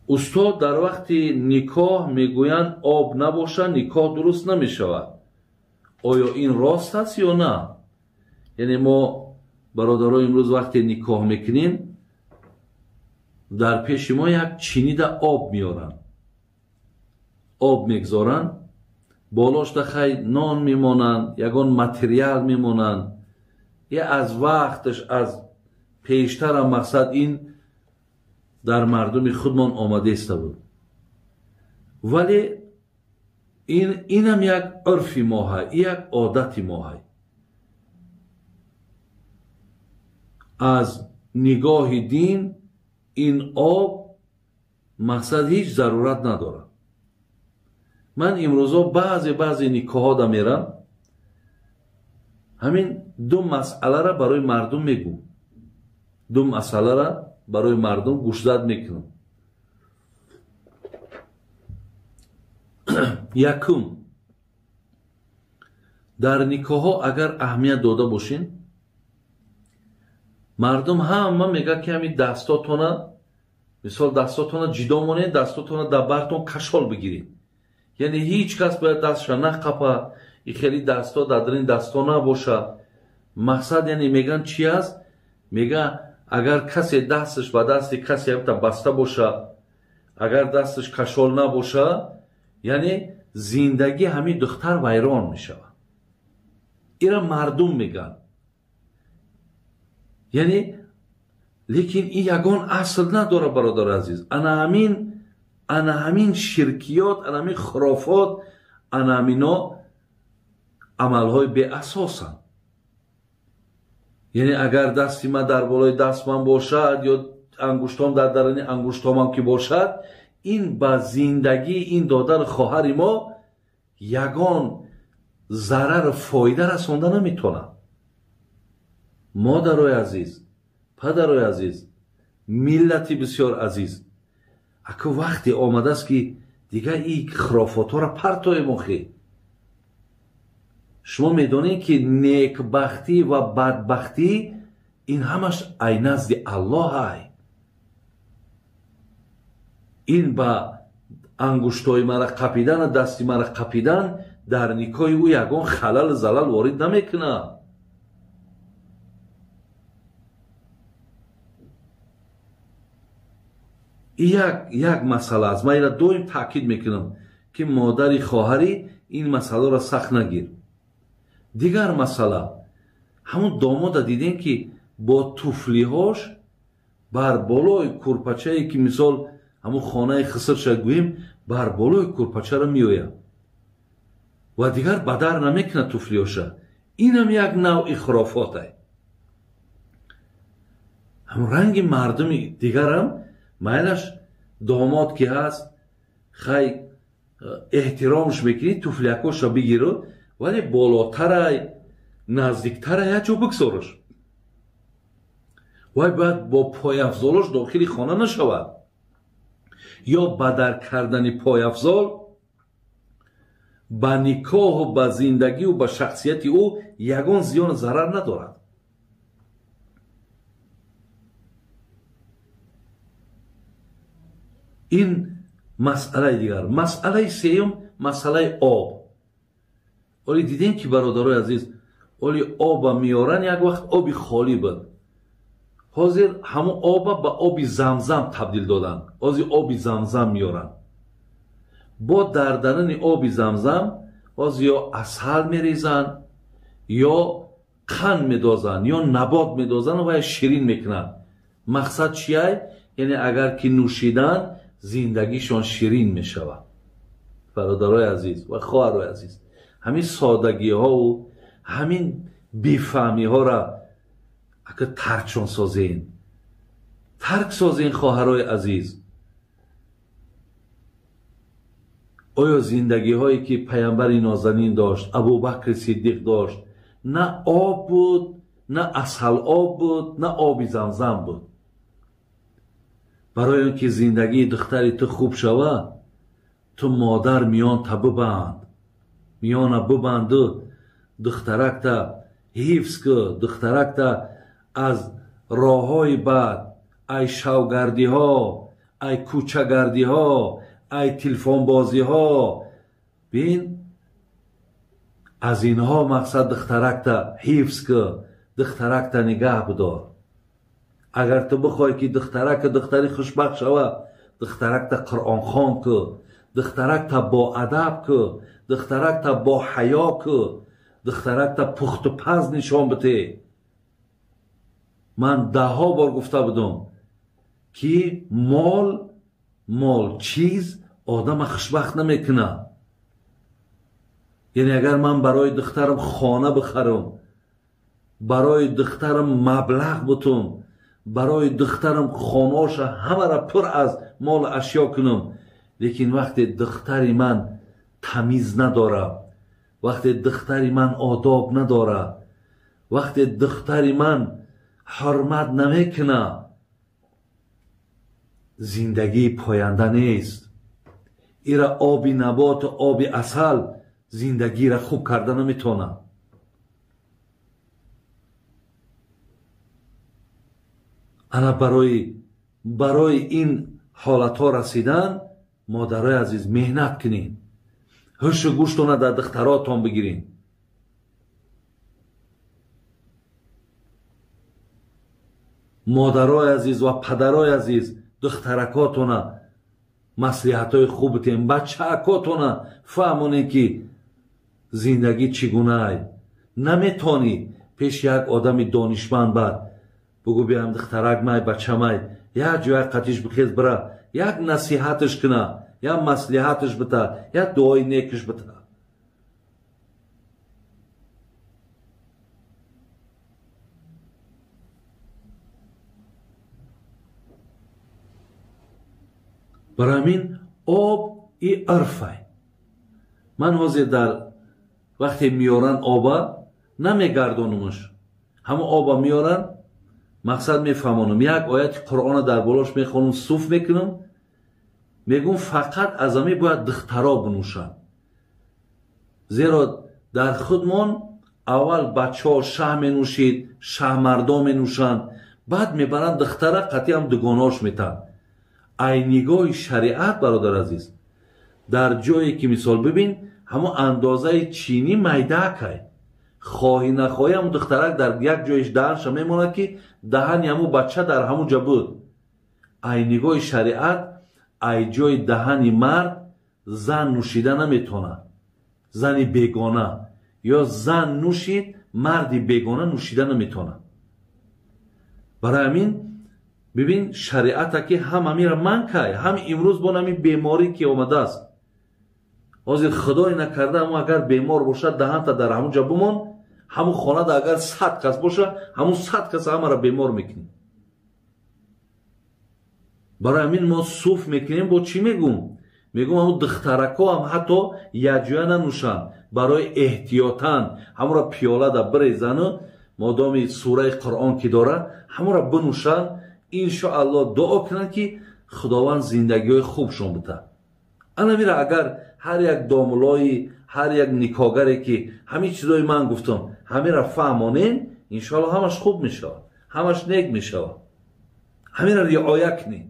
استاد در وقت نکاح میگویند آب نباشه نکاح درست نمیشود. آیا این راست است یا نه؟ یعنی ما برادران امروز وقتی نکاح میکنیم در پیش ما یک چینی آب میارن، آب میگذارن، بالاش خیلی نان میمونن، یگان متریال میمونن. یه از وقتش از پیشتر هم مقصد این در مردم خودمان آمده است بود. ولی این هم یک عرفی ما های، یک عادتی ما های. از نگاه دین این آب مقصد هیچ ضرورت نداره. من امروزا بعضی نکاح ها دا میرم، همین دو مسئله را برای مردم میگم، دو مسئله را برای مردم گوشزد میکنم. یکم، در نکاح ها اگر اهمیت داده باشین، مردم همه میگه که همین دستاتونه، مثال دستاتونه جدا مونه، دستاتونه در برتون کشال بگیرین. یعنی هیچ کس باید دستش نقپه، این خیلی دستا در این دستا نباشه. مقصد یعنی میگن چی است؟ میگه اگر کسی دستش به دست کسی بسته باشه، اگر دستش کشال نباشه، یعنی زندگی همین دختر ویران میشه. اینا مردم میگن. یعنی لیکن این یگان اصل نداره برادر عزیز. انا همین شرکیات، انا همین خرافات، انا همینا عملهای بی اساسن. یعنی اگر دستی من در بالای دست من باشد یا انگشتام در درون انگشتام هم که باشد، این با زندگی این دادن خواهر ما یگان ضرر فایده رسانده نمیتونه. مادرای عزیز، پدرای عزیز، ملتی بسیار عزیز، اگه وقتی آمده است که دیگه این خرافات ها را پرتای مخی. شما میدونید که نیکبختی و بدبختی این همش ای نزد الله های. این با انگشتای مرا قپیدن، دستی مرا قپیدن در نکاح او یگان خلل زلل وارد نمیکنه. یک مسئله است. من اینا دویم تاکید میکنم که مادری خواهری این مسئله را سخت نگیر. دیگر مسئله، همون داماد دیدین که با توفلیهاش بر بالای کورپچه‌ای که مثال همون خانه خسرش گوییم بر بالای کورپچه را میوید و دیگر بدر نمیکنه توفلیهاشه. این هم یک نوع خرافات است. هم رنگ مردم دیگر هم میلش داماد که هست خیلی احترامش میکنی، توفلیکاش را بگیره ولی بالاتر نزدیکتر یک جا بگذارش. وای باید با پای افزالش داخل خانه نشود یا بدر کردن پای افزال با نکاح و با زندگی و با شخصیت او یگان زیان ضرر ندارد. این مسئله دیگر. مسئله سوم، مسئله آب. ولی دیدین که برادرای عزیز، ولی آب میارن یک وقت آبی خالی بود. حاضر همون آب به آبی زمزم تبدیل دادن. از آبی زمزم میارن. با دردن آبی زمزم باز یا عسل میریزن یا قند میدازن یا نبات میدازن و شیرین میکنن. مقصد چیه؟ یعنی اگر که نوشیدن زندگیشان شیرین میشود. برادرای عزیز و خواهرای عزیز، همین سادگی ها و همین بیفهمی ها را اگه ترکشان سازین، ترک سازین خواهرای عزیز. آیا زندگی هایی که پیامبر نازنین داشت، ابوبکر صدیق داشت، نه آب بود، نه عسل آب بود، نه آبی زمزم بود؟ برای اینکه زندگی دختری تو خوب شود، تو مادر میان تا ببند، میان ببند دخترک تا حفظ که، دخترک تا از راه های بد، ای شوگردی ها، ای کوچه‌گردی ها، ای تلفن بازی ها. بین از اینها مقصد دخترک تا حفظ که، دخترک تا نگه بدار. اگر تو بخوای که دختری خوشبخت شوه، دخترک تا قرآن خوان که، دخترک تا با ادب که، دخترک تا با حیا که، دخترک تا پخت و پز نشان بده. من 10 بار گفته بودم که مال چیز آدم خوشبخت نمیکنه. یعنی اگر من برای دخترم خانه بخرم، برای دخترم مبلغ بتم، برای دخترم خانه‌اش همه را پر از مال اشیا کنم، لیکن وقتی دختری من تمیز نداره، وقتی دختری من آداب نداره، وقتی دختری من حرمت نمیکنه، زندگی پاینده نیست. ایرا آبی نبات و آبی اصل زندگی را خوب کرده نمیتونه. انا برای این حالت ها رسیدن مادرای عزیز مهنت کنین، هوش و گوشتونه در دختراتون بگیرین. مادرای عزیز و پدرای عزیز دخترکاتونه مصلحت های خوب بتین، بچه‌کاتونه فهمونین که زندگی چگونه ای. نمیتونی پیش یک آدم دانشمند بر بگو بیام دخترک مای بچه مای یک جای قطیش بخیز برا، یک نصیحتش کنه، یک مصلحتش بده، یک دعای نیکش بده. برای همین آب ای عرفه. من حاضر در وقتی میارن آبا نمیگردانمش، همه آبا میارن مقصد میفهمونم، یک آیت قرآن در بالاش میخونم، صوف میکنم، میگم فقط از امی باید دخترها بنوشن. زیرا در خودمون اول بچه ها شه مینوشید، شه مردا مینوشن، بعد میبرن دختره قطعی هم دگاناش میتن. ای نگاه شریعت برادر عزیز، در جایی که مثال ببین همون اندازه چینی میده که خواهی نخواهی همون دخترک در یک جایش دهنش میمونه که دهن همون بچه در همون جا بود. ای نگاه شریعت، ای جای دهنی مرد زن نوشیده نمیتونه، زنی بیگانه، یا زن نوشید مردی بیگانه نوشیده نمیتونه. برای همین ببین شریعت که هم امیره من که هم امروز با نمی بیماری که آمده است، حاضر خدای نکرده اما اگر بیمار باشه دهن تا در همون جا بمون، همون خانه دا اگر 100 کس باشه همون 100 کس همه را بیمار میکنیم. برای همین ما صوف میکنیم. با چی میگم؟ میگم همون دخترکا هم حتی یجوه ننوشن، برای احتیاطاً همون را پیاله دا بریزن، مادام سوره قرآن که داره همون را بنوشن، انشاءالله دعا کنن که خداوند زندگی های خوبشون بده. انا میره اگر هر یک داملای، هر یک نکاگری که همین چیزای من گفتم همین را فهمانین، انشاءالله همش خوب میشه، همش نیک میشه. همین را رعایت کنین.